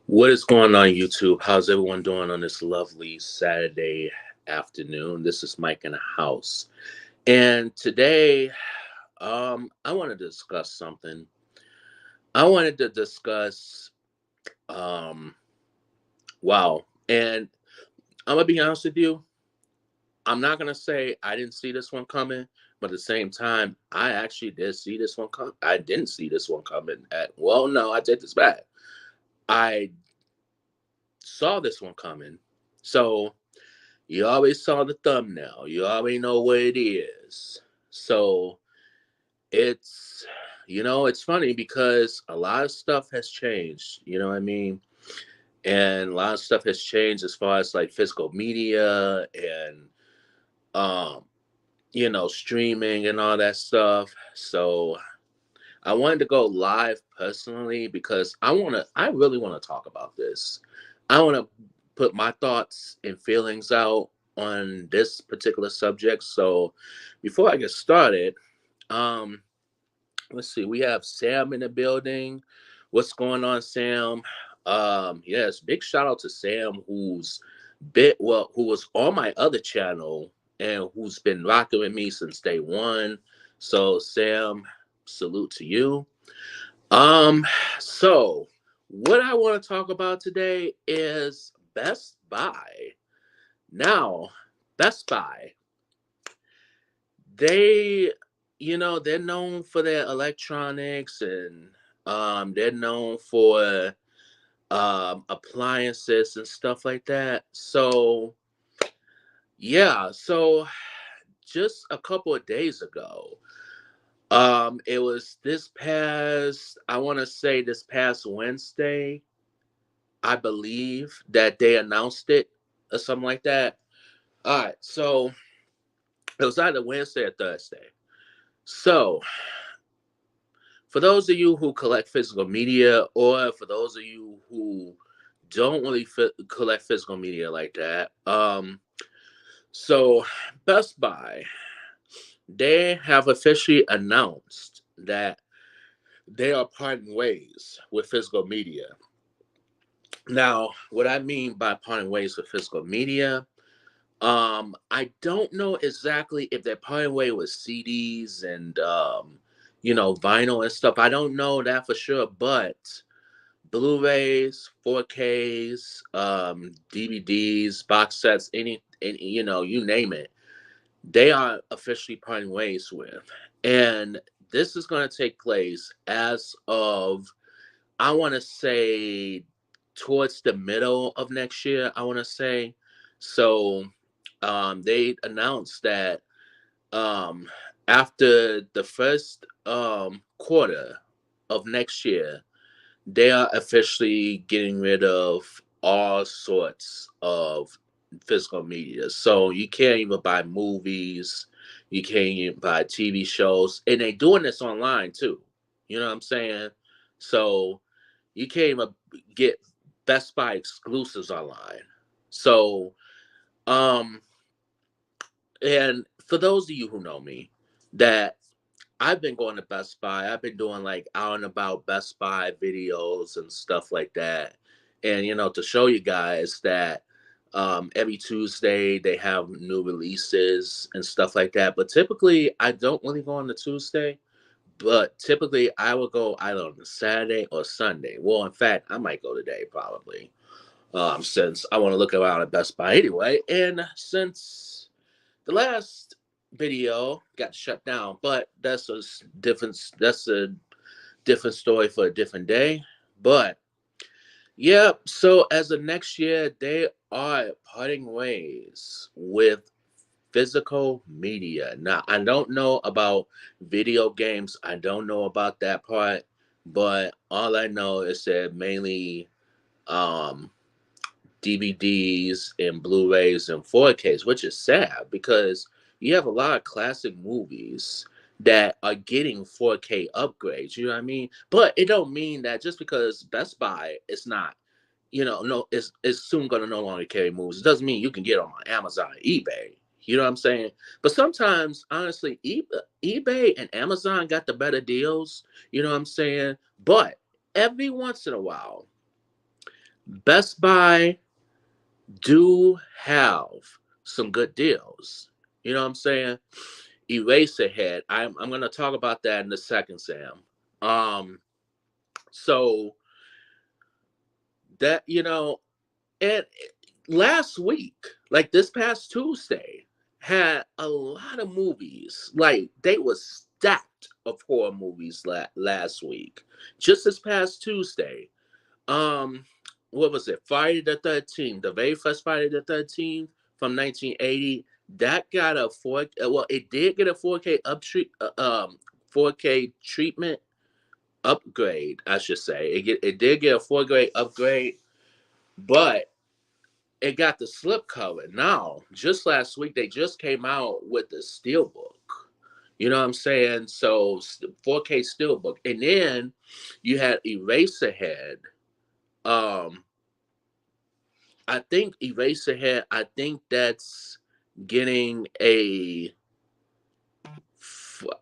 What is going on, YouTube? How's everyone doing on this lovely Saturday afternoon? This is Mike in the house. And today, I want to discuss something. I wanted to discuss, um, wow. And I'm going to be honest with you. I'm not going to say I didn't see this one coming, but at the same time, I actually did see this one come. I didn't see this one coming well, no, I take this back. I saw this one coming. So, you always saw the thumbnail. You already know what it is. So it's, it's funny because a lot of stuff has changed. You know what I mean? And a lot of stuff has changed as far as like physical media and, um, streaming and all that stuff. So I wanted to go live personally because I really want to talk about this. I want to put my thoughts and feelings out on this particular subject. So before I get started, um, let's see, we have Sam in the building. What's going on, Sam? Yes, big shout out to Sam who was on my other channel and who's been rocking with me since day one. So Sam, salute to you. Um, so what I want to talk about today is Best Buy. Now, Best Buy, they, they're known for their electronics and they're known for appliances and stuff like that. So, yeah, so just a couple of days ago, it was I want to say this past Wednesday, I believe that they announced it or something like that. All right, so it was either Wednesday or Thursday. So, for those of you who collect physical media, or for those of you who don't really collect physical media like that, so Best Buy, they have officially announced that they are parting ways with physical media. Now, what I mean by parting ways with physical media, I don't know exactly if they're parting way with CDs and vinyl and stuff. I don't know that for sure, but Blu-rays, 4Ks, DVDs, box sets, any you name it, they are officially parting ways with. And this is going to take place as of, I want to say, towards the middle of next year, I want to say. So they announced that um, after the first quarter of next year, they are officially getting rid of all sorts of physical media. So you can't even buy movies, you can't even buy TV shows, and they doing this online too. You know what I'm saying? So you can't even get Best Buy exclusives online. So, um, and for those of you who know me, that I've been going to Best Buy. I've been doing like out and about Best Buy videos and stuff like that. And to show you guys that every Tuesday they have new releases and stuff like that. But typically I don't really go on the Tuesday. But typically I will go either on a Saturday or Sunday. Well, in fact, I might go today probably. Since I want to look around at Best Buy anyway. And since the last video got shut down, but that's a different story for a different day. But yeah, so as of next year, they are parting ways with physical media. Now, I don't know about video games. I don't know about that part, but all I know is that mainly um DVDs and Blu-rays and 4Ks, which is sad because you have a lot of classic movies that are getting 4K upgrades. You know what I mean? But it don't mean that just because Best Buy is not, no, it's soon gonna no longer carry movies. It doesn't mean you can get them on Amazon or eBay. You know what I'm saying? But sometimes, honestly, eBay and Amazon got the better deals. You know what I'm saying? But every once in a while, Best Buy do have some good deals. You know what I'm saying? Eraserhead. I'm gonna talk about that in a second, Sam. Um, so that and last week, like this past Tuesday, had a lot of movies. Like they were stacked of horror movies last week. Just this past Tuesday, um, what was it? Friday the 13th, the very first Friday the 13th from 1980. That got a well, it did get a 4K 4K treatment upgrade, I should say. It did get a 4K upgrade, but it got the slipcover. Now, just last week, they just came out with the steelbook. You know what I'm saying? So 4K steelbook, and then you had Eraserhead. Um, I think Eraserhead. I think that's getting a.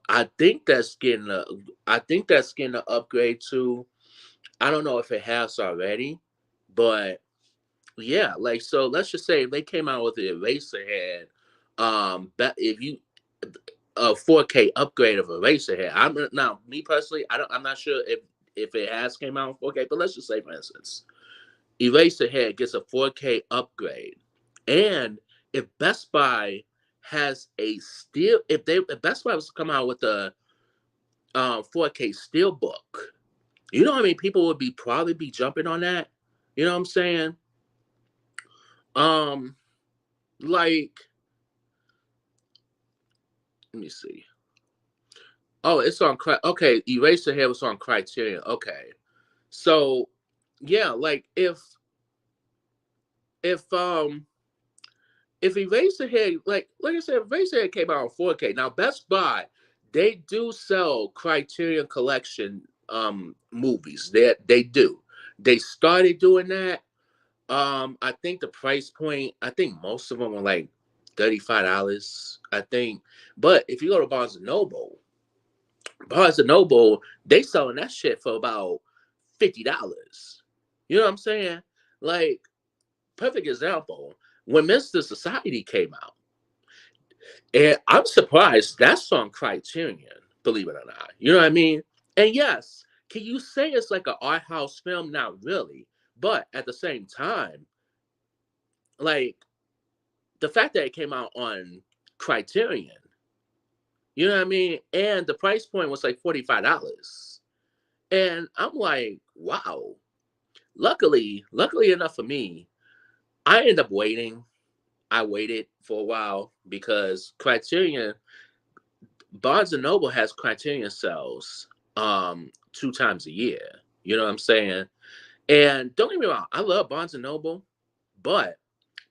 I think that's getting a. I think that's getting an upgrade too. I don't know if it has already, but yeah, like so. Let's just say if they came out with the Eraserhead, but if you a 4K upgrade of Eraserhead, I'm now me personally, I'm not sure if it has came out in 4K, but let's just say for instance, Eraserhead gets a 4K upgrade, and if Best Buy has a steel, if Best Buy was to come out with a 4K steelbook, you know how many people would be probably be jumping on that? You know what I'm saying? Um, like let me see. Oh, it's on okay. Eraserhead was on Criterion. Okay, so yeah, like if um if Eraserhead like I said, if Eraserhead came out on 4K. Now Best Buy, they do sell Criterion Collection movies. They do. They started doing that. I think the price point. I think most of them are like $35. I think, but if you go to Barnes and Noble, they selling that shit for about $50. You know what I'm saying? Like, perfect example. When Mr. Society came out, and I'm surprised that's on Criterion, believe it or not. You know what I mean? And yes, can you say it's like an art house film? Not really. But at the same time, like the fact that it came out on Criterion, you know what I mean? And the price point was like $45. And I'm like, wow. Luckily enough for me, I ended up waiting. I waited for a while because Barnes and Noble has Criterion sales 2 times a year. You know what I'm saying? And don't get me wrong, I love Barnes and Noble, but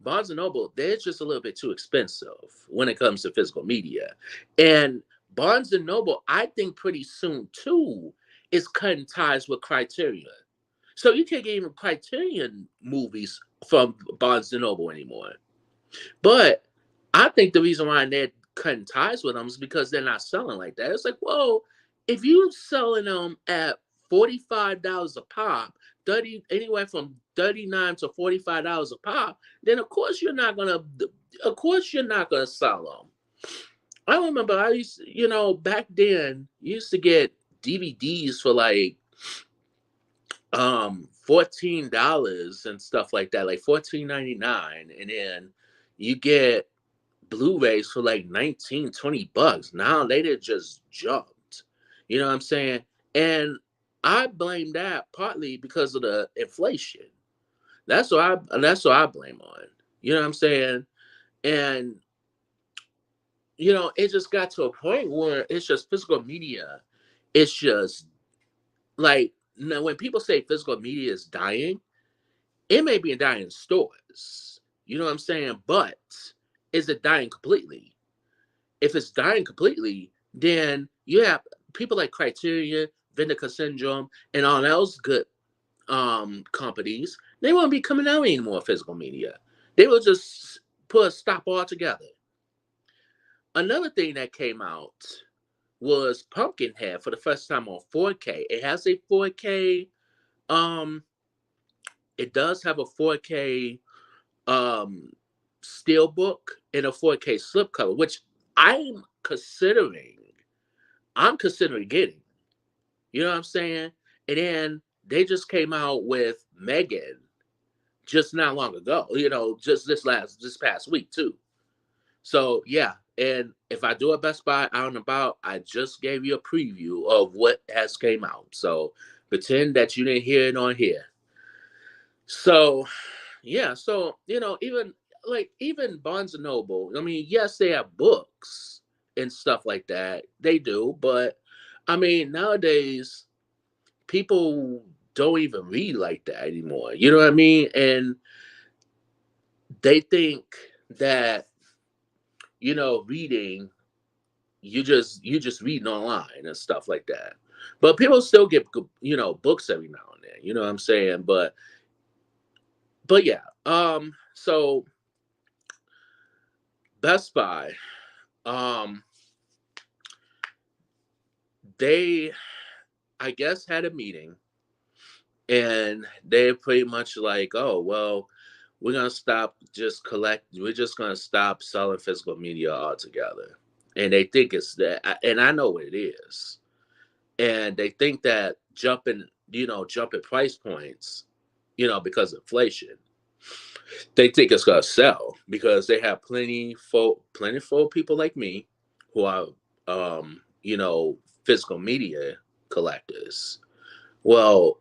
Barnes and Noble, they're just a little bit too expensive when it comes to physical media. And Barnes and Noble, I think pretty soon too, is cutting ties with Criterion. So you can't get even Criterion movies from Barnes and Noble anymore. But I think the reason why they're cutting ties with them is because they're not selling like that. It's like, whoa, if you're selling them at $45 a pop, 30 anywhere from $39 to $45 a pop, then of course you're not gonna sell them. I remember I used back then you used to get DVDs for like $14 and stuff like that, like 14.99, and then you get Blu-rays for like 19-20 bucks. Now they did just jumped. You know what I'm saying? And I blame that partly because of the inflation. That's what I blame on. You know what I'm saying? And it just got to a point where it's just physical media. It's just like now when people say physical media is dying, it may be dying in stores. You know what I'm saying? But is it dying completely? If it's dying completely, then you have people like Criterion, Vindica Syndrome, and all those good companies. They won't be coming out anymore physical media. They will just put a stop altogether. Another thing that came out was Pumpkinhead for the first time on 4K. It has a 4K um it does have a 4K um steelbook and a 4K slipcover, which I'm considering. I'm considering getting. You know what I'm saying? And then they just came out with Megan just not long ago. Just this past week too. So yeah, and if I do a Best Buy out and about, I just gave you a preview of what has came out. So pretend that you didn't hear it on here. So yeah, so even Barnes and Noble. I mean, yes, they have books and stuff like that. They do, but I mean, nowadays people don't even read like that anymore. You know what I mean? And they think that reading you just reading online and stuff like that. But people still get books every now and then. You know what I'm saying? But yeah. So Best Buy, um, they I guess had a meeting and they're pretty much like, oh well, we're just gonna stop selling physical media altogether. And they think it's that, and I know what it is. And they think that jumping price points, because of inflation, they think it's gonna sell because they have plenty people like me who are physical media collectors. Well,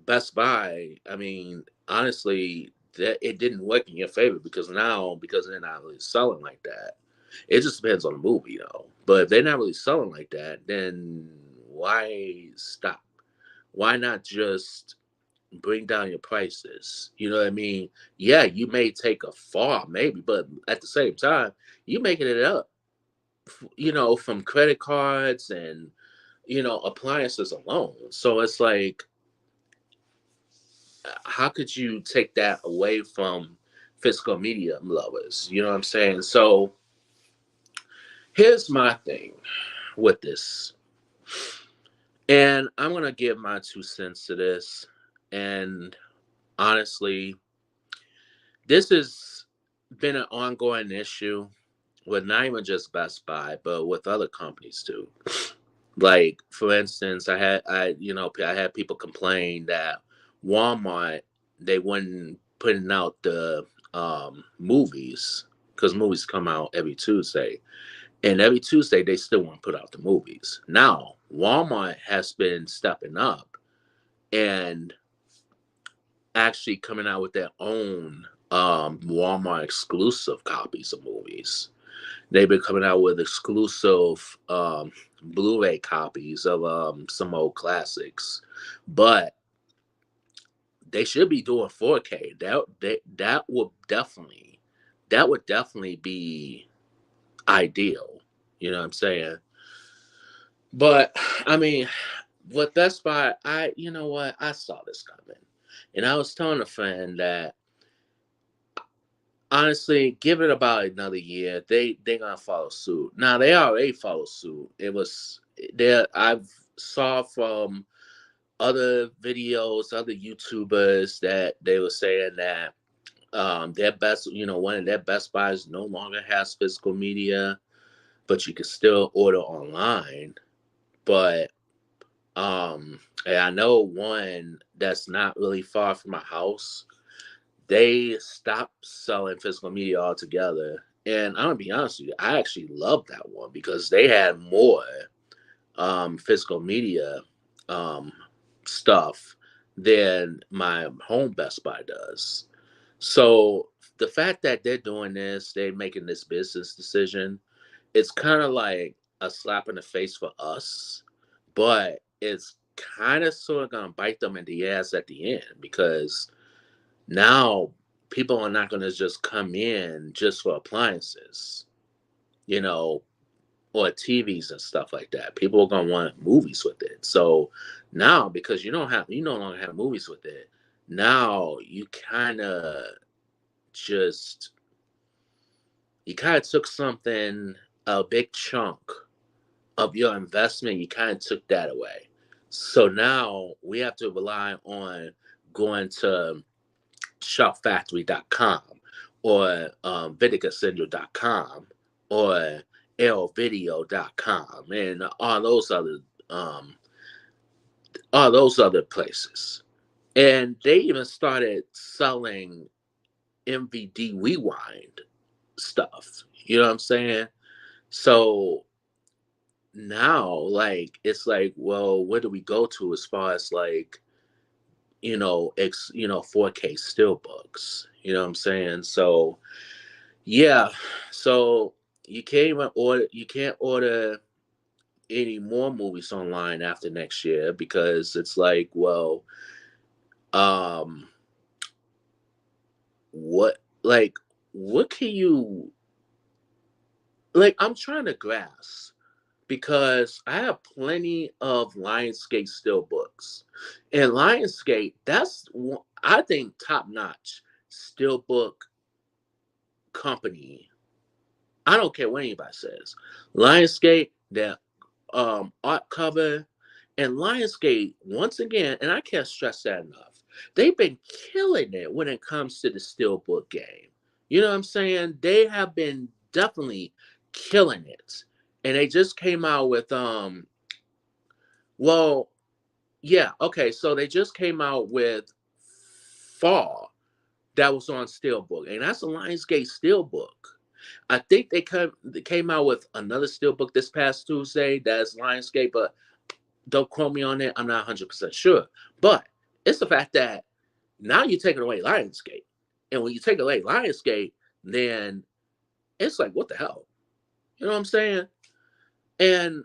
Best Buy, I mean, honestly, that it didn't work in your favor because they're not really selling like that. It just depends on the movie, though. But if they're not really selling like that, then why stop? Why not just bring down your prices? You know what I mean? Yeah, you may take a fall, maybe, but at the same time, you making it up, from credit cards and appliances alone. So it's like, how could you take that away from physical media lovers? You know what I'm saying? So here's my thing with this. And I'm going to give my 2 cents to this. And honestly, this has been an ongoing issue with not even just Best Buy, but with other companies too. Like, for instance, I had people complain that Walmart, they wouldn't putting out the movies because movies come out every Tuesday, and every Tuesday they still want to put out the movies. Now Walmart has been stepping up and actually coming out with their own Walmart exclusive copies of movies. They've been coming out with exclusive Blu-ray copies of some old classics, but they should be doing 4K. That would definitely be ideal. You know what I'm saying? But I mean, with Best Buy, you know what? I saw this coming, and I was telling a friend that honestly, give it about another year. They gonna follow suit. Now they already follow suit. It was there. I've saw from other videos, other YouTubers that they were saying that their one of their Best Buys no longer has physical media, but you can still order online. But and I know one that's not really far from my house. They stopped selling physical media altogether. And I'm gonna be honest with you, I actually love that one because they had more physical media um, stuff than my home Best Buy does. So the fact that they're doing this, they're making this business decision, it's kind of like a slap in the face for us, but it's kind of sort of gonna bite them in the ass at the end because now people are not gonna just come in just for appliances, you know, or TVs and stuff like that. People are gonna want movies with it. So now, because you no longer have movies with it, now just you kind of took something, a big chunk of your investment. You kind of took that away. So now we have to rely on going to shopfactory.com or viticascendral.com or lvideo.com and um, all those other places. And they even started selling MVD rewind stuff. You know what I'm saying? So now, like, it's like, well, where do we go to as far as like, 4K steelbooks? You know what I'm saying? So yeah, so you can't order any more movies online after next year because it's like, well, um, what like what can you like? I'm trying to grasp because I have plenty of Lionsgate steelbooks, and Lionsgate I think top notch steelbook company. I don't care what anybody says. Lionsgate, their art cover, and Lionsgate once again, and I can't stress that enough. They've been killing it when it comes to the steelbook game. You know what I'm saying? They have been definitely killing it, and they just came out with well, yeah, okay, so they just came out with Fall that was on steelbook, and that's a Lionsgate steelbook. I think they came out with another steelbook this past Tuesday that's Lionsgate, but don't quote me on it. I'm not 100% sure. But it's the fact that now you're taking away Lionsgate. And when you take away Lionsgate, then it's like, what the hell? You know what I'm saying? And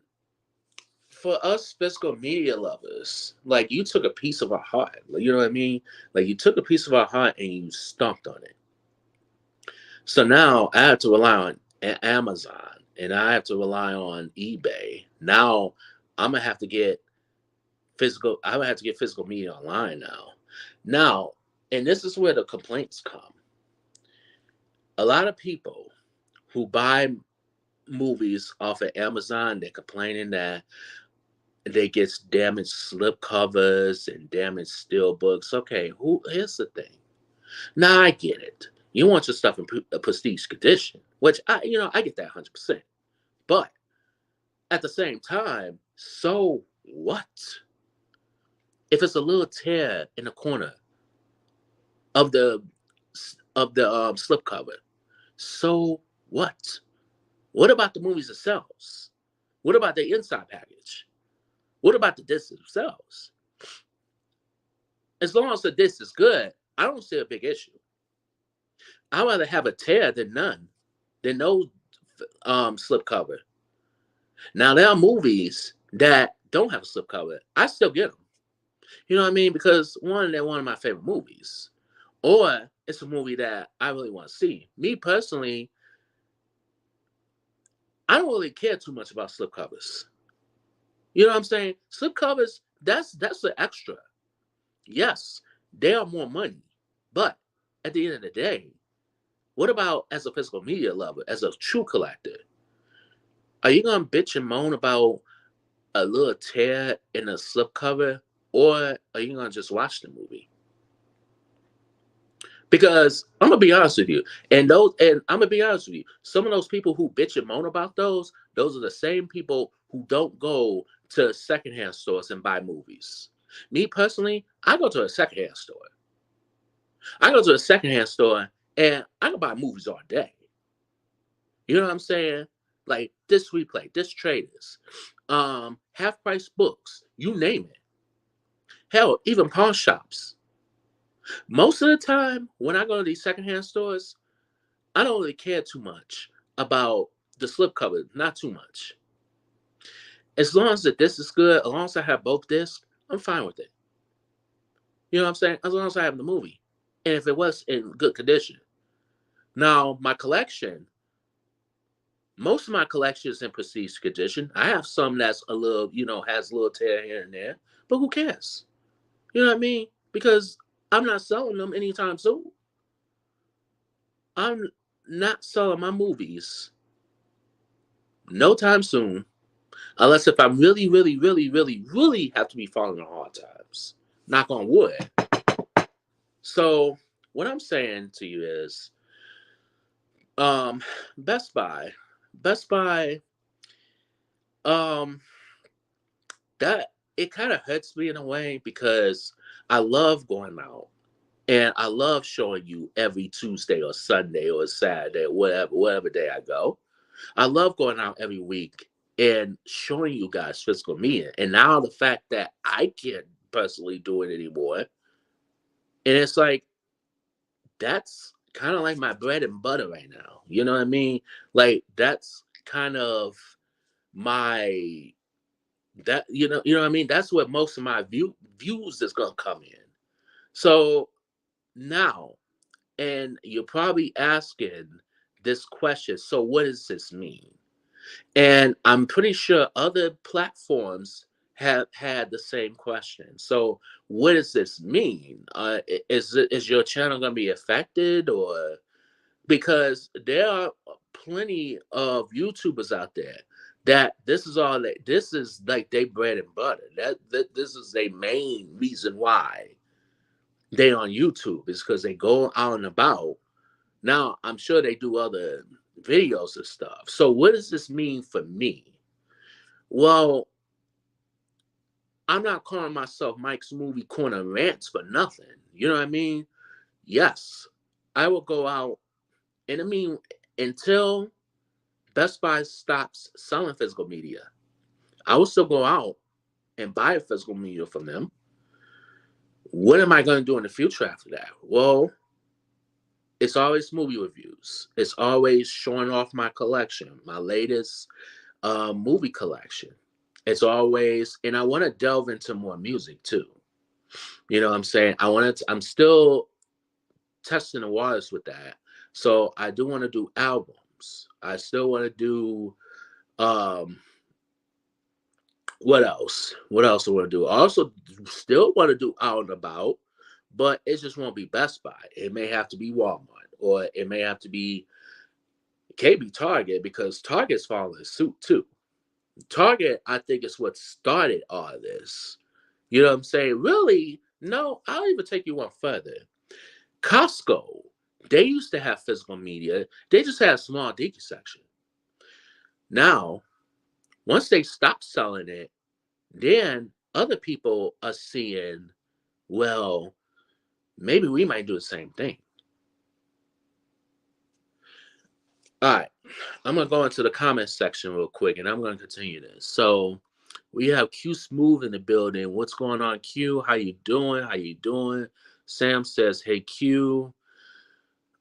for us physical media lovers, like you took a piece of our heart. Like, you know what I mean? Like you took a piece of our heart and you stomped on it. So now I have to rely on Amazon and I have to rely on eBay. Now I'm gonna have to get I would have to get physical media online now. Now, and this is where the complaints come. A lot of people who buy movies off of Amazon, they're complaining that they get damaged slip covers and damaged steel books. Okay, here's the thing. Now I get it. You want your stuff in a prestige condition, which I get that 100%. But at the same time, so what? If it's a little tear in the corner of the slipcover. So what? What about the movies themselves? What about the inside package? What about the discs themselves? As long as the disc is good, I don't see a big issue. I'd rather have a tear than none, than no slipcover. Now there are movies that don't have a slipcover. I still get them. You know what I mean? Because one, they're one of my favorite movies, or it's a movie that I really want to see. Me personally, I don't really care too much about slipcovers. You know what I'm saying? Slipcovers, that's an extra. Yes, they are more money. But at the end of the day, what about as a physical media lover, as a true collector? Are you gonna bitch and moan about a little tear in a slipcover, or are you gonna just watch the movie? Because I'm gonna be honest with you, and I'm gonna be honest with you, some of those people who bitch and moan about those are the same people who don't go to secondhand stores and buy movies. Me personally, I go to a secondhand store. I go to a secondhand store and I can buy movies all day. You know what I'm saying? Like this replay, this traders, half price books, you name it. Hell, even pawn shops. Most of the time, when I go to these secondhand stores, I don't really care too much about the slipcover, not too much. As long as the disc is good, as long as I have both discs, I'm fine with it. You know what I'm saying? As long as I have the movie. And if it was in good condition. Now, my collection, most of my collection is in prestige condition. I have some that's a little, has a little tear here and there, but who cares? You know what I mean? Because I'm not selling them anytime soon. I'm not selling my movies no time soon. Unless if I'm really, really, really, really, really have to be falling on hard times. Knock on wood. So what I'm saying to you is, um, Best Buy, Best Buy, um, that it kind of hurts me in a way because I love going out and I love showing you every Tuesday or Sunday or Saturday or whatever day I go. I love going out every week and showing you guys physical media. And now the fact that I can't personally do it anymore, and it's like that's kind of like my bread and butter right now. You know what I mean? Like that's kind of my that you know what I mean. That's what most of my views is gonna come in. So now, and you're probably asking this question. So what does this mean? And I'm pretty sure other platforms have had the same question. So, what does this mean? Is your channel going to be affected, or because there are plenty of YouTubers out there that this is like their bread and butter. That this is their main reason why they on YouTube is because they go out and about. Now, I'm sure they do other videos and stuff. So, what does this mean for me? Well, I'm not calling myself Mike's Movie Corner Rants for nothing. You know what I mean? Yes, I will go out, and I mean, until Best Buy stops selling physical media, I will still go out and buy physical media from them. What am I going to do in the future after that? Well, it's always movie reviews. It's always showing off my collection, my latest movie collection. It's always, and I want to delve into more music too. You know what I'm saying? I'm still testing the waters with that. So I do want to do albums. I still want to do, um, what else? What else I want to do? I also still want to do out and about, but it just won't be Best Buy. It may have to be Walmart, or it may have to be, it can't be Target because Target's following suit too. Target, I think, is what started all of this. You know what I'm saying? Really? No, I'll even take you one further. Costco, they used to have physical media. They just had a small Digi section. Now, once they stopped selling it, then other people are seeing, well, maybe we might do the same thing. All right, I'm gonna go into the comments section real quick, and I'm gonna continue this. So we have Q Smooth in the building. What's going on, Q? How you doing? How you doing? Sam says, "Hey Q."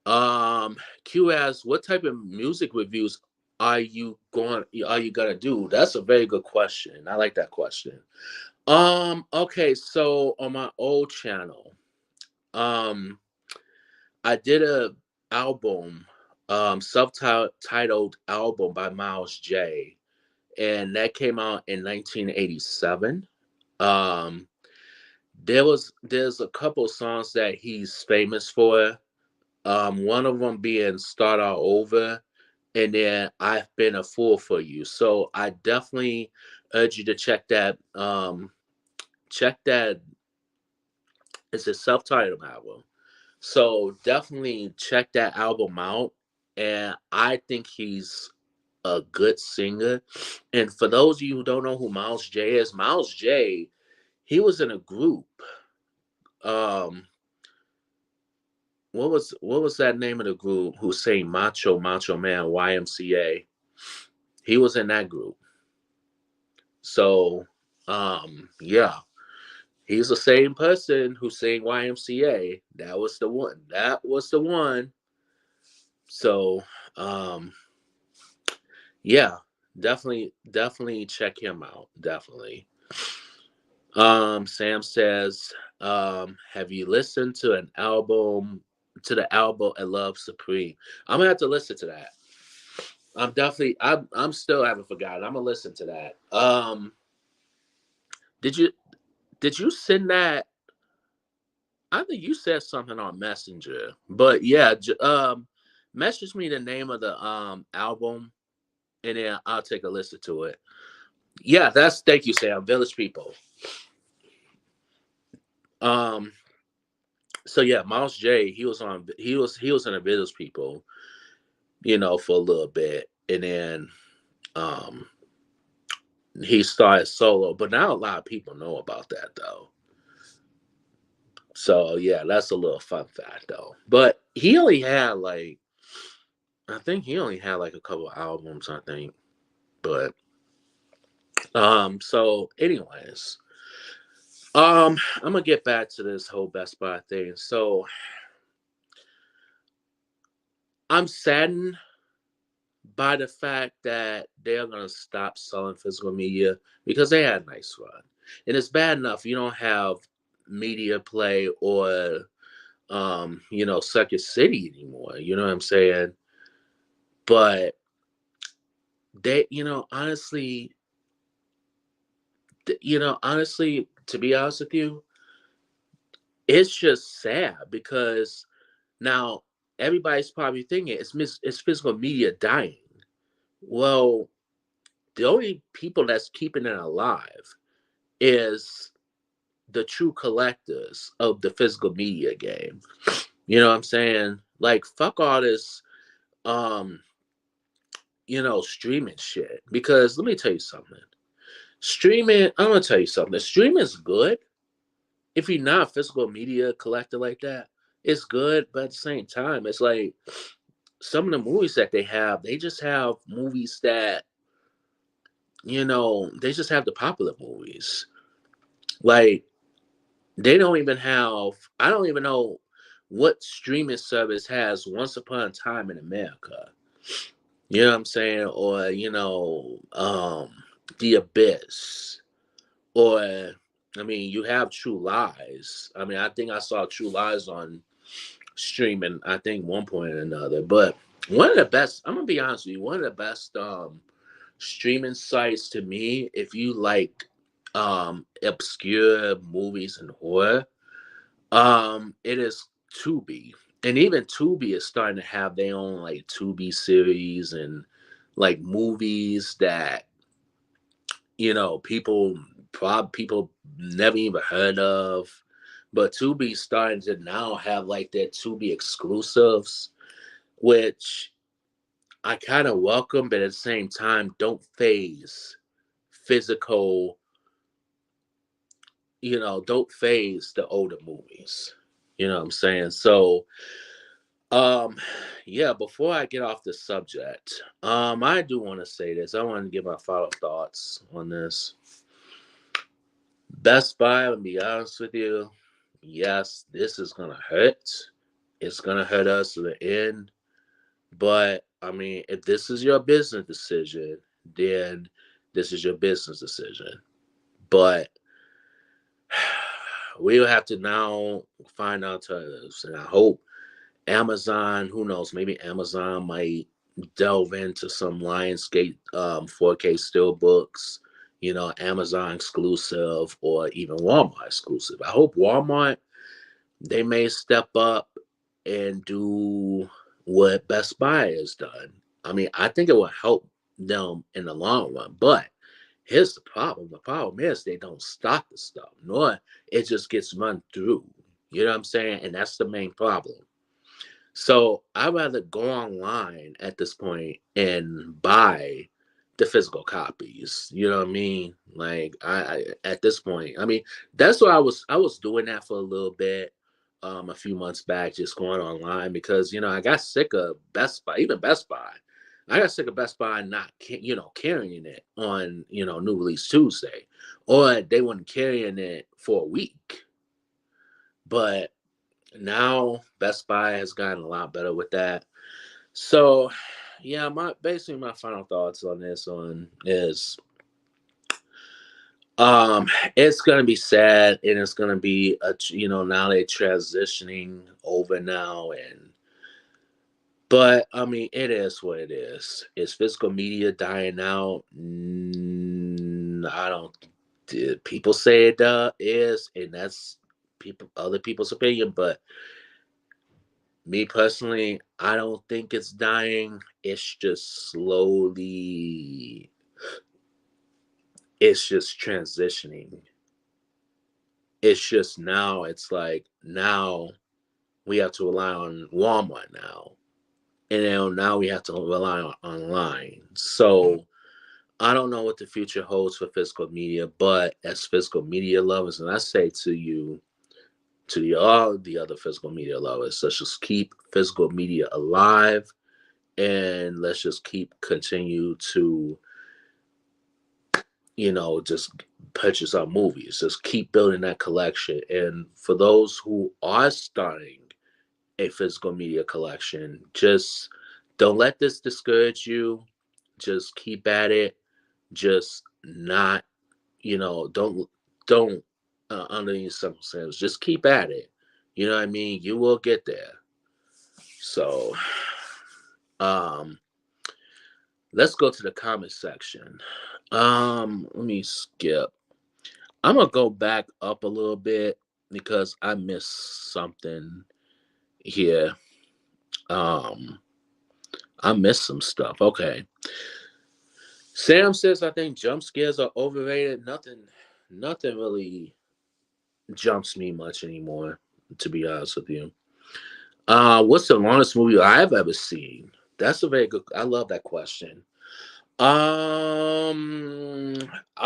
Q asks, "What type of music reviews are you gonna do?" That's a very good question. I like that question. Okay, so on my old channel, um, I did a album, self-titled album by Miles J, and that came out in 1987. Um, there's a couple songs that he's famous for. One of them being "Start All Over," and then "I've Been a Fool for You." So I definitely urge you to check that. Check that. It's a self-titled album. So definitely check that album out. And I think he's a good singer. And for those of you who don't know who Miles J is, Miles J, he was in a group. Um, what was that name of the group who sang Macho Man YMCA? He was in that group. So yeah. He's the same person who sang YMCA. That was the one. That was the one. So um yeah, definitely check him out. Definitely. Sam says, have you listened to the album "A Love Supreme"? I'm gonna have to listen to that. I'm still haven't forgotten. I'm gonna listen to that. Did you did you send that? I think you said something on Messenger, but yeah, message me the name of the album, and then I'll take a listen to it. Yeah, that's thank you, Sam. Village People. Um, so yeah, Miles J, he was in the Village People, for a little bit, and then um he started solo, but now a lot of people know about that though. So yeah, that's a little fun fact though. But he only had like I think he only had like a couple albums, I think. But so anyways, I'm gonna get back to this whole Best Buy thing. So I'm saddened by the fact that they're gonna stop selling physical media because they had a nice run. And it's bad enough you don't have media play or Circuit City anymore. You know what I'm saying? But they, honestly, to be honest with you, it's just sad because now everybody's probably thinking it's physical media dying. Well, the only people that's keeping it alive is the true collectors of the physical media game. You know what I'm saying? Like fuck all this um streaming shit. Because let me tell you something. Streaming, I'm gonna tell you something. Streaming is good if you're not a physical media collector like that. It's good, but at the same time, it's like some of the movies that they have, they just have movies that they just have the popular movies. Like they don't even have. I don't even know what streaming service has Once Upon a Time in America. You know what I'm saying? Or The Abyss. Or I mean, you have True Lies. I mean, I think I saw True Lies on streaming. I think one point or another. But one of the best. I'm gonna be honest with you. One of the best streaming sites to me, if you like obscure movies and horror, it is Tubi. And even Tubi is starting to have their own like Tubi series and like movies that people never even heard of. But Tubi's starting to now have like their Tubi exclusives, which I kind of welcome, but at the same time don't phase physical, don't phase the older movies. You know what I'm saying? So Um, yeah, before I get off the subject, I do want to say this. I want to give my final thoughts on this. Best Buy, to be honest with you, yes, this is gonna hurt. It's gonna hurt us to the end. But I mean, if this is your business decision, then this is your business decision. But we'll have to now find alternatives, and I hope Amazon, who knows, maybe Amazon might delve into some Lionsgate 4K steelbooks, Amazon exclusive or even Walmart exclusive. I hope Walmart, they may step up and do what Best Buy has done. I mean, I think it will help them in the long run. But here's the problem. The problem is they don't stock the stuff, nor it just gets run through. You know what I'm saying? And that's the main problem. So I'd rather go online at this point and buy the physical copies. You know what I mean? Like I at this point, I mean that's what I was doing that for a little bit, a few months back, just going online because I got sick of Best Buy, even Best Buy. I got sick of Best Buy not carrying it on New Release Tuesday, or they weren't carrying it for a week. But now Best Buy has gotten a lot better with that. So, yeah, my final thoughts on this one is it's gonna be sad and it's gonna be now they're transitioning over now. And but I mean it is what it is. Is physical media dying out? I don't. People say it is, and that's other people's opinion. But me personally, I don't think it's dying. It's just slowly it's just transitioning. It's just now, it's like now we have to rely on Walmart now. And then now we have to rely on online. So I don't know what the future holds for physical media, but as physical media lovers, and I say to you, to all the other physical media lovers, let's just keep physical media alive, and let's just keep continue to, just purchase our movies. Just keep building that collection. And for those who are starting a physical media collection, just don't let this discourage you. Just keep at it. Just not, don't under any circumstances. Just keep at it. You know what I mean? You will get there. So, um, let's go to the comment section. Let me skip. I'm gonna go back up a little bit because I missed something here. Um, I missed some stuff. Okay. Sam says I think jump scares are overrated. Nothing really jumps me much anymore, to be honest with you. What's the longest movie I've ever seen? That's a very good. I love that question. I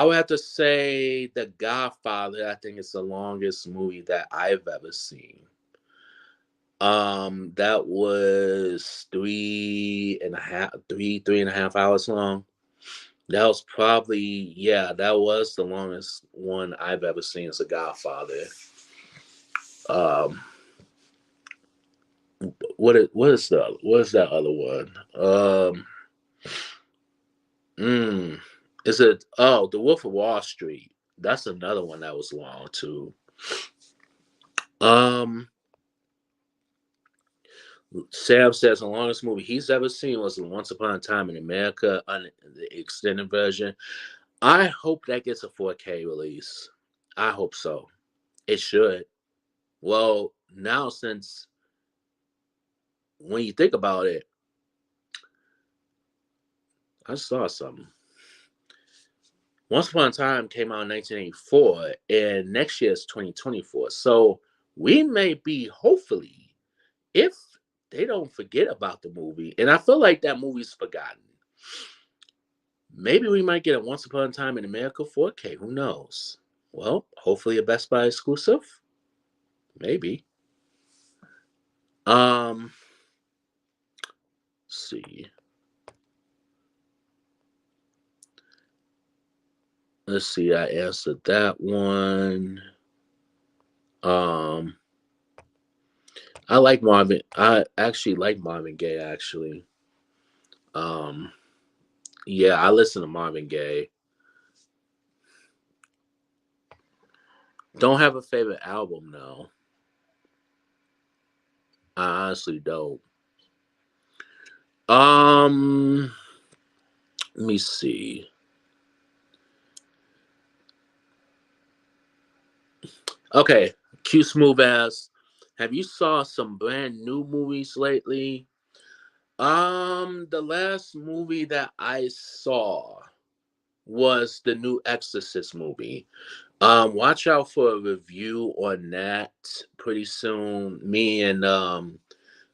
would have to say The Godfather. I think it's the longest movie that I've ever seen. That was 3.5 hours long. That was probably, yeah, that was the longest one I've ever seen as a Godfather. Um, what is that other one? Mm, is it The Wolf of Wall Street? That's another one that was long too. Um, Sam says the longest movie he's ever seen was Once Upon a Time in America, the extended version. I hope that gets a 4K release. I hope so. It should. Well, now since when you think about it, I saw something. Once Upon a Time came out in 1984, and next year is 2024. So we may be, hopefully, if they don't forget about the movie, and I feel like that movie's forgotten, maybe we might get a Once Upon a Time in America 4K. Who knows? Well, hopefully a Best Buy exclusive. Maybe. Let's see. Let's see. I answered that one. Um, I like Marvin. I actually like Marvin Gaye. Actually, um, yeah, I listen to Marvin Gaye. Don't have a favorite album though. I honestly don't. Um, Let me see. Okay, Q Smooth ass. Have you saw some brand new movies lately? The last movie that I saw was the new Exorcist movie. Watch out for a review on that pretty soon. Me and I'm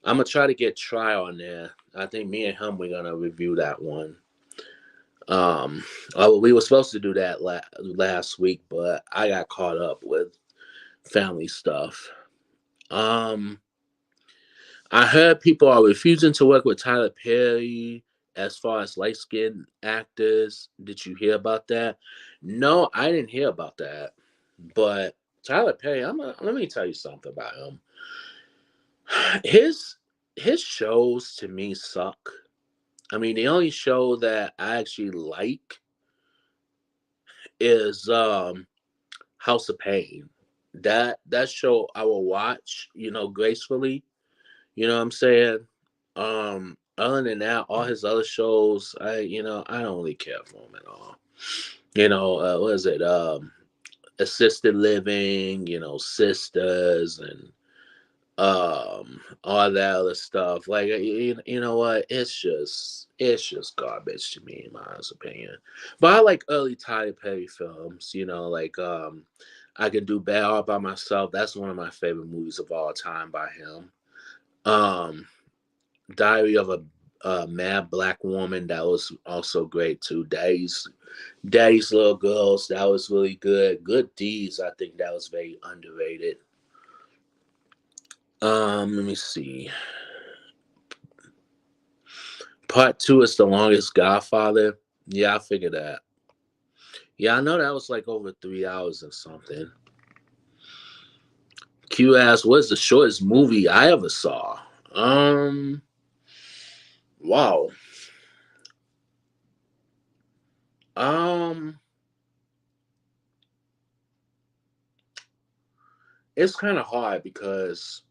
gonna try to get Try on there. I think me and him we're gonna review that one. Um, we were supposed to do that last week, but I got caught up with family stuff. Um, I heard people are refusing to work with Tyler Perry as far as light skinned actors. Did you hear about that? No, I didn't hear about that. But Tyler Perry, let me tell you something about him. His his shows to me suck. I mean, the only show that I actually like is House of Pain. That show I will watch, gracefully. You know what I'm saying? Other than that, all his other shows, I don't really care for him at all. What is it? Assisted living, sisters, and all that other stuff. Like you know what? It's just garbage to me, in my honest opinion. But I like early Tyler Perry films. Like I Can Do Bad All by Myself. That's one of my favorite movies of all time by him. Um, Diary of a Mad Black Woman. That was also great too. Daddy's Little Girls. That was really good. Good Deeds. I think that was very underrated. Let me see. Part two is The Longest Godfather. Yeah, I figured that. Yeah, I know that was like over 3 hours or something. Q asks, "What's the shortest movie I ever saw?" Um, wow. Um, it's kind of hard because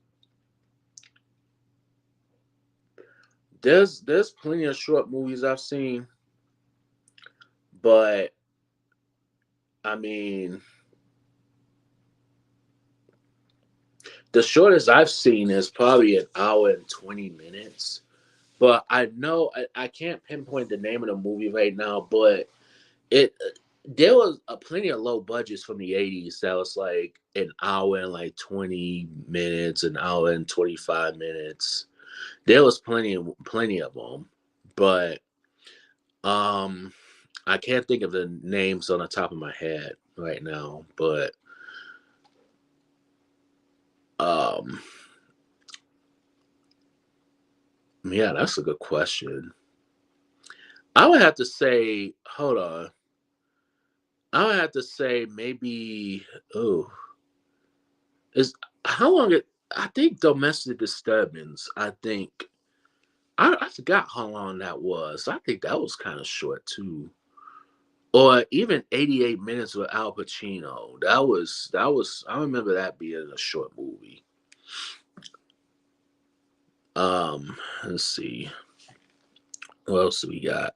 there's plenty of short movies I've seen, but I mean, the shortest I've seen is probably an hour and 20 minutes. But I know I can't pinpoint the name of the movie right now, but it there was plenty of low budgets from the 80s that was like an hour and like 20 minutes, an hour and 25 minutes. There was plenty of them, but um I can't think of the names on the top of my head right now, but um yeah, that's a good question. I would have to say, hold on. I would have to say maybe, oh, is how long it I think domestic disturbance, I forgot how long that was. I think that was kind of short too. Or even 88 minutes with Al Pacino. That was I remember that being a short movie. Let's see. What else do we got?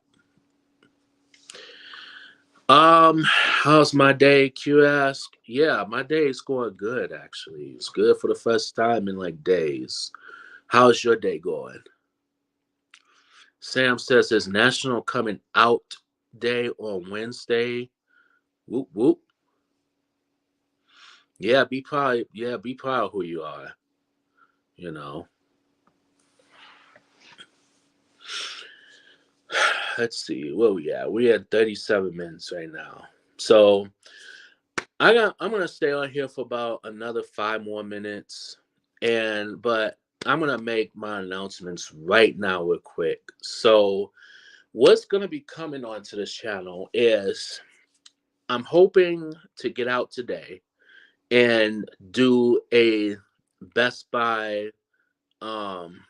How's my day? Q ask. Yeah, my day is going good actually. It's good for the first time in like days. How's your day going? Sam says it's National Coming Out Day on Wednesday. Whoop whoop. Be proud of who you are, you know. Let's see, where we at? We at 37 minutes right now. So I'm gonna stay on here for about another 5 more minutes. But I'm gonna make my announcements right now real quick. So what's gonna be coming onto this channel is I'm hoping to get out today and do a Best Buy, um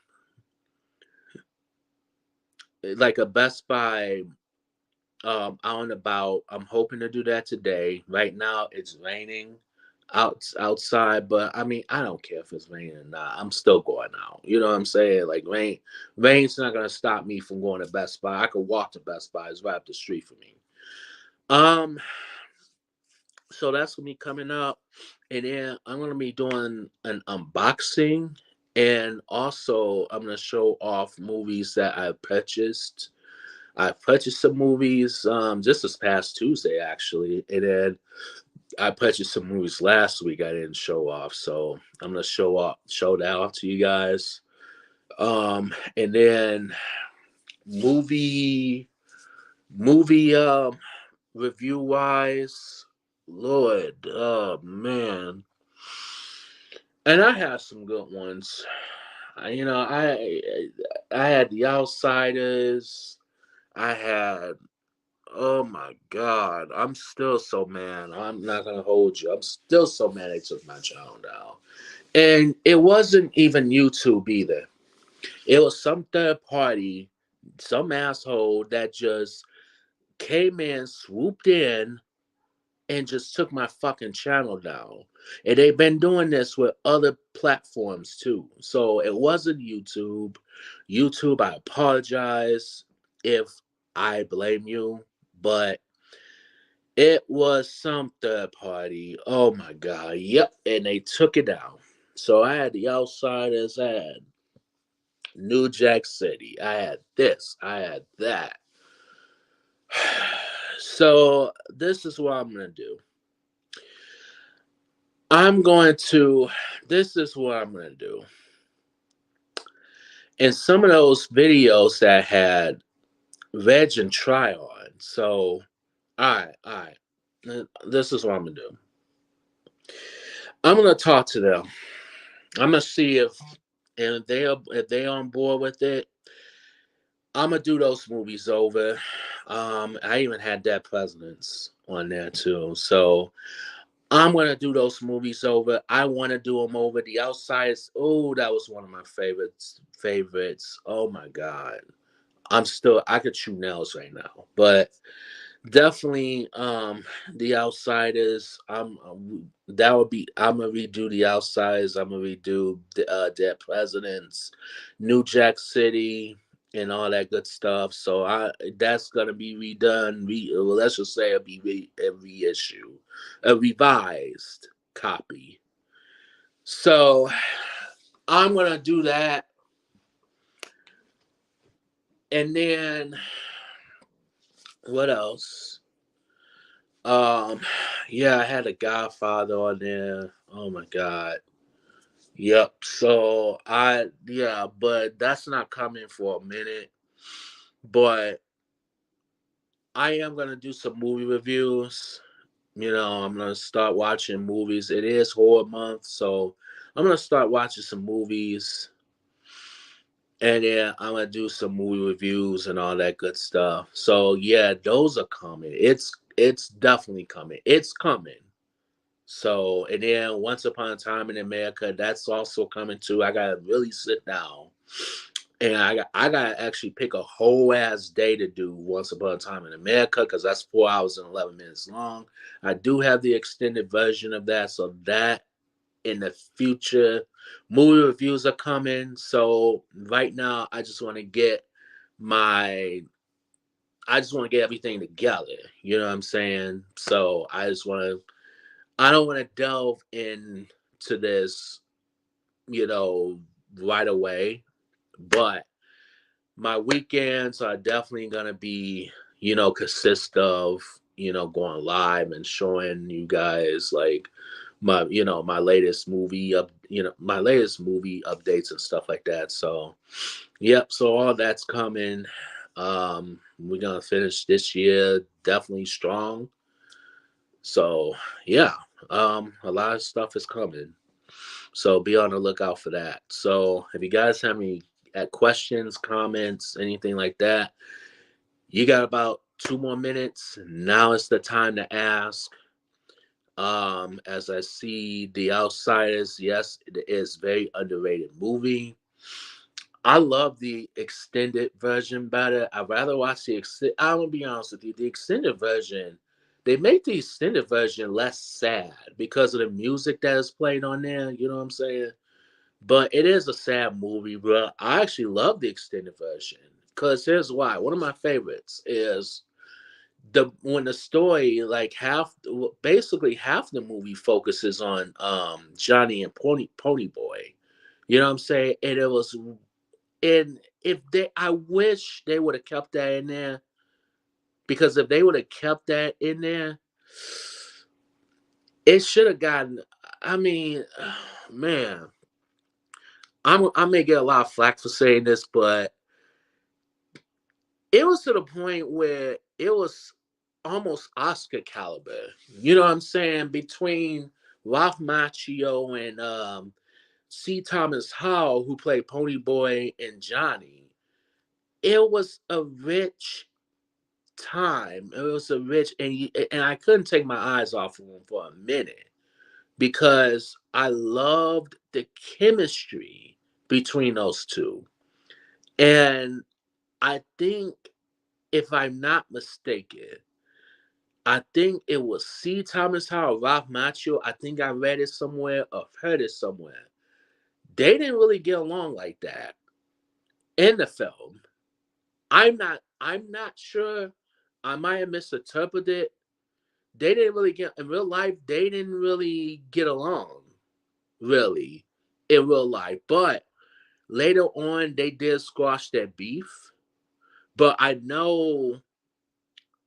like a Best Buy, out and about. I'm hoping to do that today. Right now it's raining outside, but I mean I don't care if it's raining or not. I'm still going out. You know what I'm saying? Like rain's not gonna stop me from going to Best Buy. I could walk to Best Buy. It's right up the street for me. Um so that's gonna be coming up, and then I'm gonna be doing an unboxing, and also I'm gonna show off movies that I purchased. I purchased some movies just this past Tuesday actually, and then I purchased some movies last week I didn't show off, so I'm gonna show that off to you guys. And then movie movie review wise, Lord, oh man, and I have some good ones. I had The Outsiders. I had Oh my God. I'm still so mad. I'm not gonna hold you. I'm still so mad they took my channel down. And it wasn't even YouTube either. It was some third party, some asshole that just came in, swooped in, and just took my fucking channel down. And they've been doing this with other platforms too. So it wasn't YouTube. YouTube, I apologize if I blame you, but it was some third party. Oh my God. Yep. And they took it down. So I had The Outsiders, I had New Jack City, I had this, I had that. So this is what I'm gonna do. I'm going to. This is what I'm gonna do. In some of those videos that had Reg and Try on. So, all right. This is what I'm gonna do. I'm gonna talk to them. I'm gonna see if they on board with it. I'm gonna do those movies over. I even had Dead Presidents on there too. So I'm gonna do those movies over. I want to do them over. The Outsiders. Oh, that was one of my favorites. Favorites. Oh my god. I could chew nails right now, but definitely The Outsiders. That would be. I'm gonna redo The Outsiders. I'm gonna redo the Dead Presidents, New Jack City, and all that good stuff. So I that's gonna be redone. Well, let's just say it'll be a reissue, a revised copy. So I'm gonna do that, and then what else? Um, yeah, I had a Godfather on there. Oh my god. Yep. So but that's not coming for a minute. But I am gonna do some movie reviews. I'm gonna start watching movies. It is horror month, so I'm gonna start watching some movies, and then I'm gonna do some movie reviews and all that good stuff. So yeah, those are coming. It's definitely coming. It's coming. So, and then Once Upon a Time in America, that's also coming too. I gotta really sit down, and I gotta actually pick a whole ass day to do Once Upon a Time in America because that's 4 hours and 11 minutes long. I do have the extended version of that, so that in the future movie reviews are coming. So right now, my I just want to get everything together. You know what I'm saying? So I don't want to delve into this, you know, right away, but my weekends are definitely going to be, consist of, going live and showing you guys like my latest movie my latest movie updates and stuff like that. So, yep, so all that's coming. We're going to finish this year definitely strong. So, yeah, a lot of stuff is coming. So be on the lookout for that. So if you guys have any questions, comments, anything like that, you got about 2 more minutes. Now is the time to ask. As I see The Outsiders, yes, it is very underrated movie. I love the extended version better. I'd rather watch I'm gonna be honest with you. The extended version, they make the extended version less sad because of the music that is played on there. You know what I'm saying? But it is a sad movie, bro. I actually love the extended version because here's why. One of my favorites is the when the story like basically half the movie focuses on Johnny and Pony Boy. You know what I'm saying? And if they I wish they would have kept that in there because if they would have kept that in there, it should have gotten. I mean, man, I may get a lot of flack for saying this, but it was to the point where it was almost Oscar caliber. You know what I'm saying? Between Ralph Macchio and C. Thomas Howell, who played Pony Boy and Johnny, it was a rich time. It was a rich, and I couldn't take my eyes off of him for a minute because I loved the chemistry between those two. And I think, if I'm not mistaken, I think it was C. Thomas Howell, Ralph Macchio. I think I read it somewhere or heard it somewhere. They didn't really get along like that in the film. I'm not sure. I might have misinterpreted. They didn't really get in real life, they didn't really get along. Really. in real life. But later on, they did squash that beef. But I know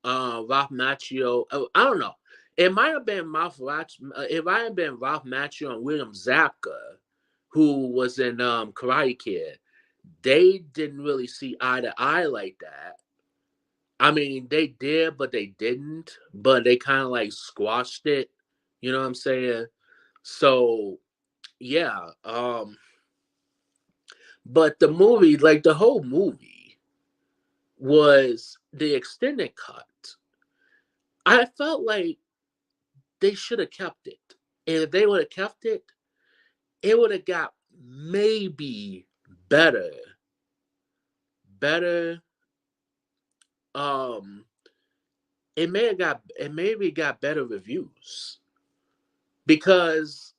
Ralph Macchio. I don't know. It might have been it might have been Ralph Macchio and William Zabka, who was in Karate Kid. They didn't really see eye to eye like that. I mean, they did, but they didn't. But they kind of like squashed it. You know what I'm saying? So yeah. But the movie, like the whole movie, was the extended cut. I felt like they should have kept it. And if they would have kept it, it would have got maybe better. Better. Um, it maybe got better reviews. Because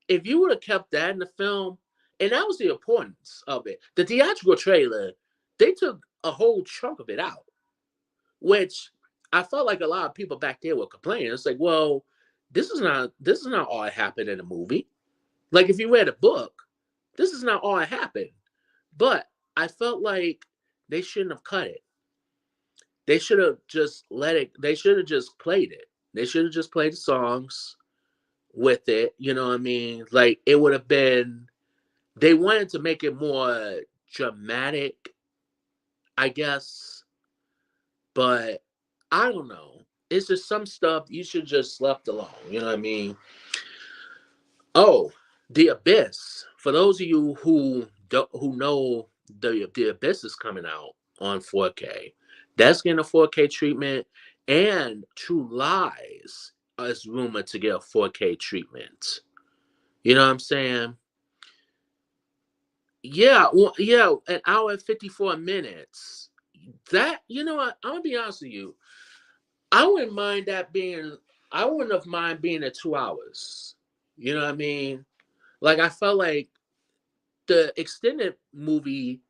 if you would have kept that in the film, and that was the importance of it. The theatrical trailer, they took a whole chunk of it out, which I felt like a lot of people back there were complaining. It's like, well, this is not all that happened in the movie. Like if you read a book, this is not all that happened. But I felt like they shouldn't have cut it. They should have just let it. They should have just played it. They should have just played the songs with it. You know what I mean? Like it would have been. They wanted to make it more dramatic, I guess, but I don't know. It's just some stuff you should just left alone. You know what I mean? Oh, The Abyss. For those of you who know the Abyss is coming out on 4K. That's getting a 4K treatment, and True Lies is rumored to get a 4K treatment. You know what I'm saying? Yeah, well, yeah, an hour and 54 minutes. That, you know what? I'm gonna be honest with you. I wouldn't mind that being. I wouldn't have mind being at 2 hours. You know what I mean? Like I felt like the extended movie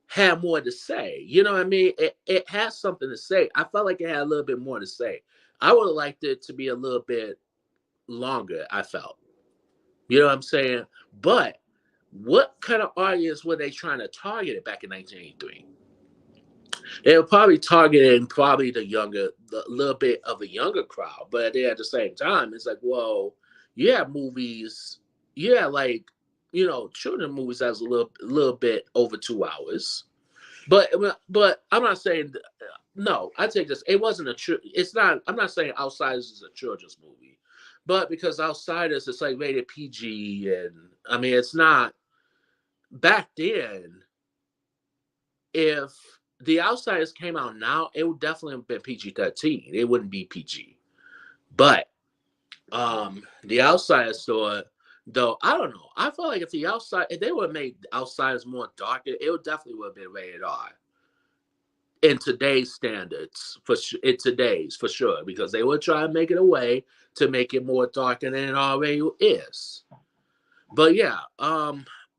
had more to say. You know what I mean? It has something to say. I felt like it had a little bit more to say. I would have liked it to be a little bit longer, I felt. You know what I'm saying? But what kind of audience were they trying to target it back in 1983? They were probably targeting probably the little bit of a younger crowd. But then at the same time, it's like, well, you have movies, yeah, like children movies that's a little bit over 2 hours. But I'm not saying no. I take this. It wasn't it's not. I'm not saying Outsiders is a children's movie, but because Outsiders it's like rated PG, and I mean it's not. Back then, if the Outsiders came out now, it would definitely have been PG-13. It wouldn't be PG. But the Outsiders store, though, I don't know. I feel like if they would have made Outsiders more darker, it would definitely would have been rated R in today's standards in today's for sure, because they would try to make it a way to make it more darker than it already is. But yeah,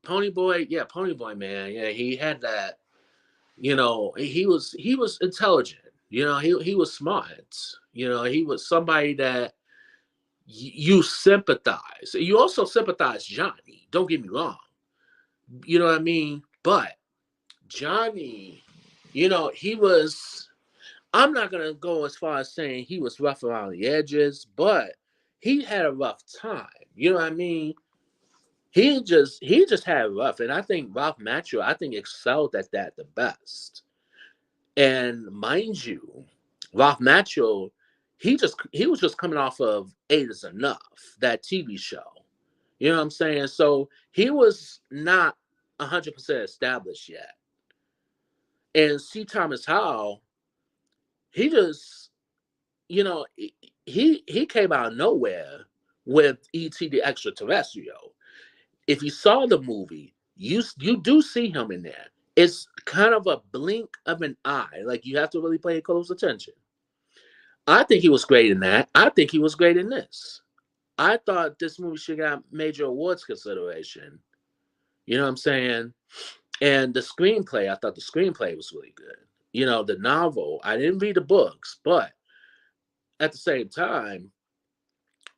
Pony Boy, man, yeah, he had that. He was intelligent. He was smart. He was somebody that you sympathize. You also sympathize Johnny. Don't get me wrong. You know what I mean? But Johnny, he was. I'm not gonna go as far as saying he was rough around the edges, but he had a rough time. You know what I mean? He just had rough, and I think Ralph Macchio excelled at that the best. And mind you, Ralph Macchio, he was just coming off of Eight Is Enough, that TV show. You know what I'm saying? So he was not 100% established yet. And C. Thomas Howell, he just, you know, he came out of nowhere with E.T. the Extraterrestrial. If you saw the movie, you do see him in there. It's kind of a blink of an eye. Like you have to really pay close attention. I think he was great in that. I think he was great in this. I thought this movie should have major awards consideration. You know what I'm saying? And the screenplay, I thought the screenplay was really good. The novel, I didn't read the books, but at the same time,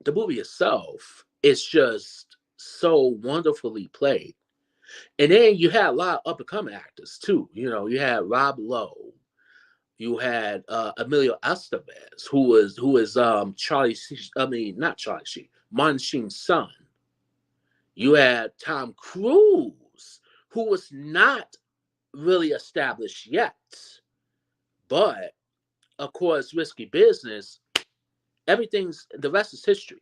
the movie itself is just so wonderfully played. And then you had a lot of up and coming actors too. You had Rob Lowe, you had Emilio Estevez, who is Charlie. I mean, not Charlie Sheen, Martin Sheen's son. You had Tom Cruise, who was not really established yet, but of course, Risky Business. Everything's the rest is history.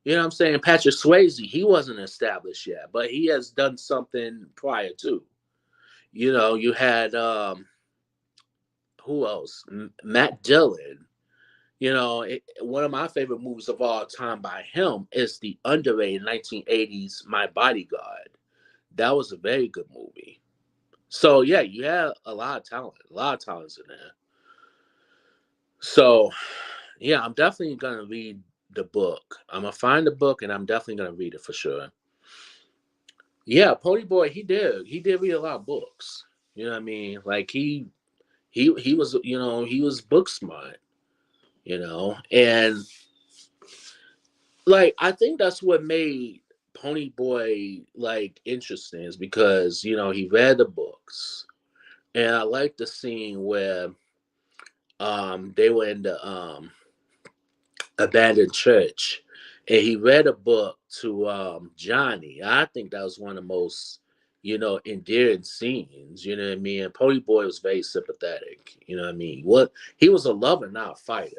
You know what I'm saying? Patrick Swayze, he wasn't established yet, but he has done something prior to. You had who else? Matt Dillon. One of my favorite movies of all time by him is the underrated 1980s My Bodyguard. That was a very good movie. So yeah, you had a lot of talent, a lot of talents in there. So yeah, I'm definitely gonna read the book. I'm gonna find the book and I'm definitely gonna read it for sure. Yeah, Pony Boy, he did read a lot of books. You know what I mean? Like he was he was book smart. And like I think that's what made Pony Boy like interesting is because he read the books, and I like the scene where they were in the abandoned church, and he read a book to Johnny. I think that was one of the most endearing scenes. You know what I mean? And Pony Boy was very sympathetic. You know what I mean? What he was a lover, not a fighter.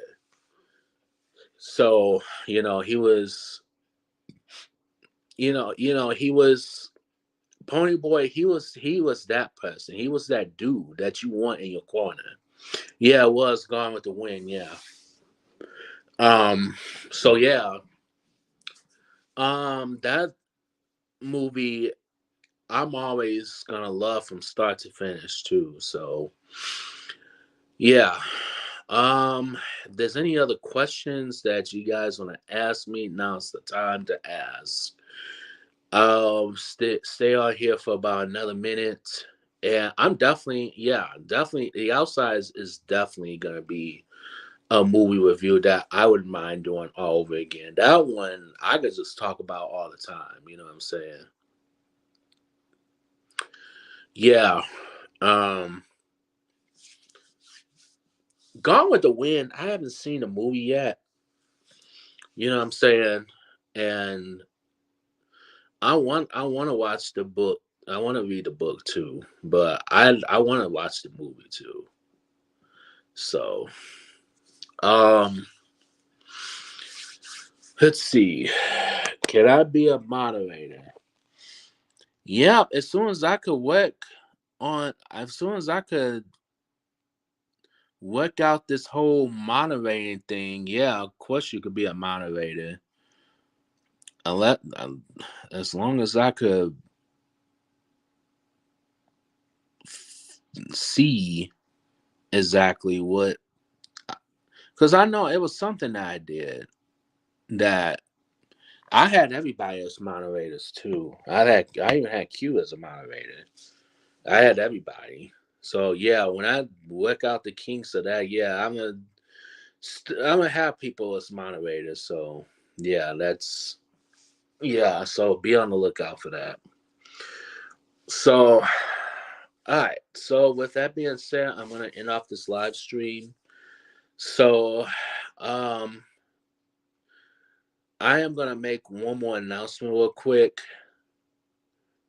So he was he was Pony Boy. He was that person. He was that dude that you want in your corner. Yeah, it was Gone with the Wind. Yeah. So yeah. That movie I'm always gonna love from start to finish too. So yeah. If there's any other questions that you guys want to ask me, now's the time to ask. Stay on here for about another minute. And I'm definitely, yeah, definitely the outside is definitely gonna be a movie review that I wouldn't mind doing all over again. That one I could just talk about all the time, you know what I'm saying? Yeah. Um Gone with the Wind, I haven't seen the movie yet. You know what I'm saying? And I want to watch the book. I want to read the book too, but I want to watch the movie too. So, um let's see. Can I be a moderator? Yeah, as soon as I could as soon as I could work out this whole moderating thing, yeah, of course you could be a moderator. Unless, as long as I could see exactly what, because I know it was something that I did that I had everybody as moderators too. I even had Q as a moderator. I had everybody. So yeah, when I work out the kinks of that, yeah, I'm gonna have people as moderators. So yeah, So be on the lookout for that. So all right. So with that being said, I'm gonna end off this live stream. So um I am gonna make one more announcement real quick.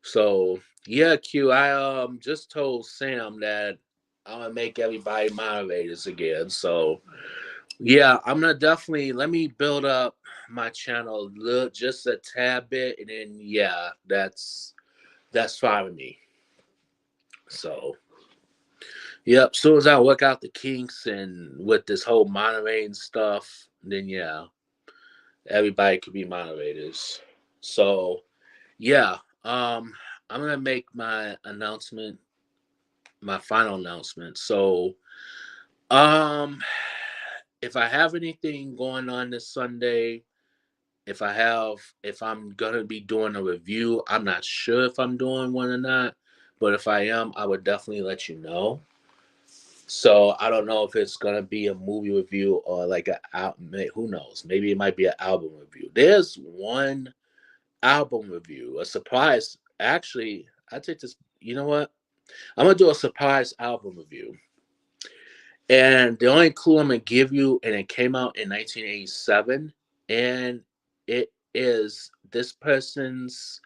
So yeah, Q, I just told Sam that I'm gonna make everybody moderators again. So yeah, I'm gonna definitely let me build up my channel just a tad bit, and then yeah, that's fine with me. So yep, as soon as I work out the kinks and with this whole moderating stuff, then yeah, everybody could be moderators. So yeah, I'm gonna make my final announcement. So um if I have anything going on this Sunday, if I'm gonna be doing a review, I'm not sure if I'm doing one or not, but if I am, I would definitely let you know. So I don't know if it's gonna be a movie review or like who knows? Maybe it might be an album review. There's one album review, a surprise. Actually, I take this. You know what? I'm gonna do a surprise album review, and the only clue I'm gonna give you, and it came out in 1987, and it is this person's.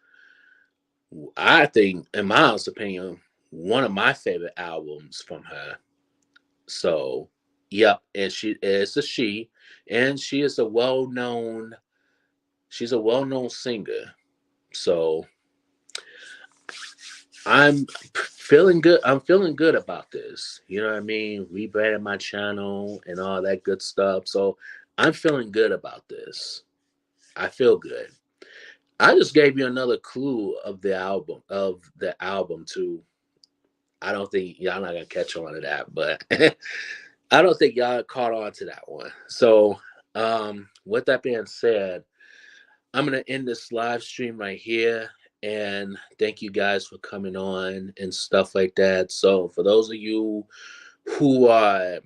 I think, in my honest opinion, one of my favorite albums from her. So, yep, and she is a she, and she is a well-known. She's a well-known singer. So I'm feeling good. I'm feeling good about this. You know what I mean? Rebranding my channel and all that good stuff. So I'm feeling good about this. I feel good. I just gave you another clue of the album too. I don't think y'all not gonna catch on to that, but I don't think y'all caught on to that one. So with that being said, I'm going to end this live stream right here. And thank you guys for coming on and stuff like that. So, for those of you who are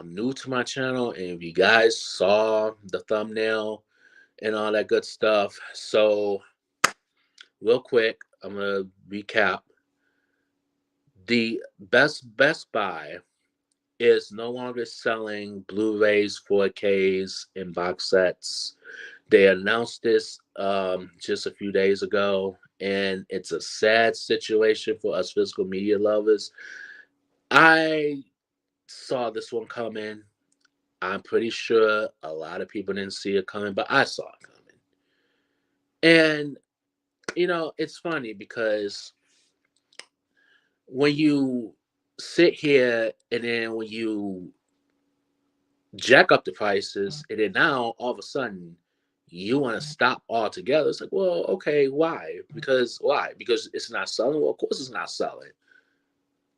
new to my channel, and if you guys saw the thumbnail and all that good stuff, so real quick, I'm going to recap. The Best Buy is no longer selling Blu-rays, 4Ks, and box sets. They announced this just a few days ago, and it's a sad situation for us physical media lovers. I saw this one coming. I'm pretty sure a lot of people didn't see it coming, but I saw it coming. And, it's funny because when you sit here and then when you jack up the prices, and then now all of a sudden you want to stop altogether. It's like, well, okay, why? Because why? Because it's not selling. Well, of course it's not selling.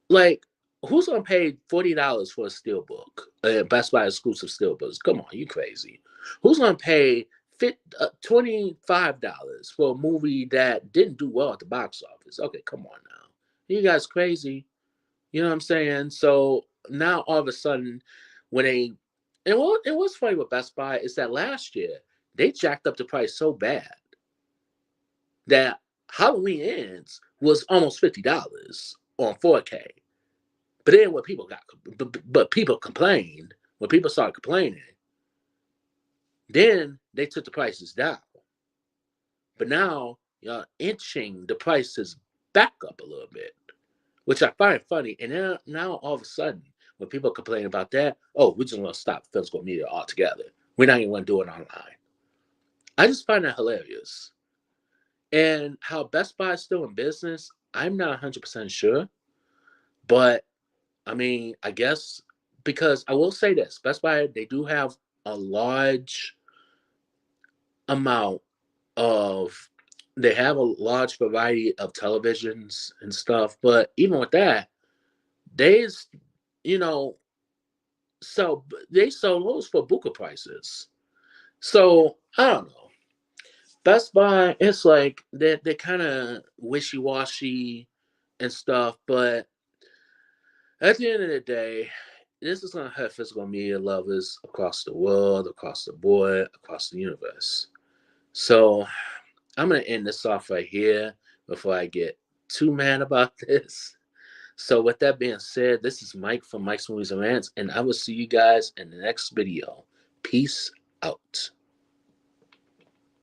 Like, who's gonna pay $40 for a steelbook? Best Buy exclusive steelbooks. Come on, you crazy? Who's gonna pay $25 for a movie that didn't do well at the box office? Okay, come on now. You guys crazy? You know what I'm saying? So now all of a sudden, when they and what it was funny with Best Buy is that last year they jacked up the price so bad that Halloween Ends was almost $50 on 4K. But then when people complained, when people started complaining, then they took the prices down. But now you're inching the prices back up a little bit, which I find funny. And then now all of a sudden, when people complain about that, oh, we're just going to stop physical media altogether. We're not even going to do it online. I just find that hilarious. And how Best Buy is still in business, I'm not 100% sure. But I mean, I guess because I will say this Best Buy, they do have a large amount of, they have a large variety of televisions and stuff. But even with that, they, you know, so they sell those for buka prices. So I don't know. Best Buy, it's like they're kind of wishy washy and stuff, but at the end of the day, this is gonna hurt physical media lovers across the world, across the board, across the universe. So I'm gonna end this off right here before I get too mad about this. So with that being said, this is Mike from Mike's Movies and Rants, and I will see you guys in the next video. Peace out.